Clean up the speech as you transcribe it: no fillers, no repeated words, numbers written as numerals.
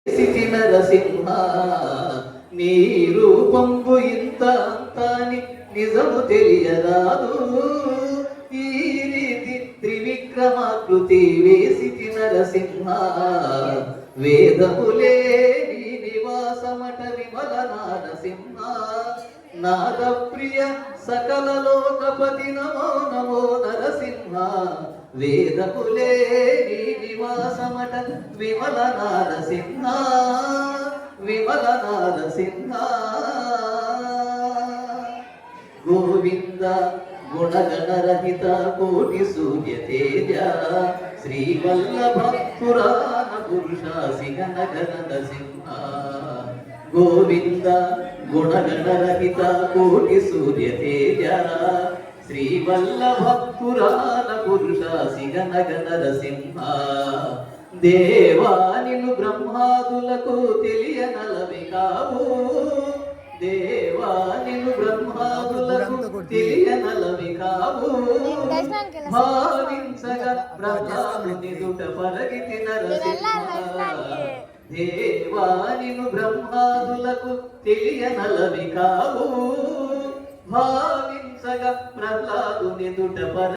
City Narasimha నీ రూపంబు ఇంత అంతాని నిజము తెలియరాదు. ఈ రీతి త్రివిక్రమాకృతి వేసిటి నరసింహ వేదములే నీ నివాసమట విమల నారసింహ. నాద ప్రియ సకల లోకపతి నమో నమో నరసింహ. వేదములే నీ నివాసమట విమల నారసింహ విమల నారసింహ. గోవింద గుణగణరహిత కోటి సూర్య తేజ శ్రీవల్లభ పురాణ పురుష సిగన గణ నరసింహ. గోవింద గుణగణరహిత కోటి సూర్య తేజ శ్రీవల్లభ పురాణ పురుష సిగన గణ నరసింహ. దేవా నిన్ను బ్రహ్మాదులకు తెలియనలవి కావు. దేవా నిన్ను బ్రహ్మాదులకు తెలియనలవి కావు. భావించగా ప్రహ్లాదుని దుట పలగితి నరసింహ. దేవా నిన్ను బ్రహ్మాదులకు తెలియనలవి కావు. భావించగా ప్రహ్లాదుని దుట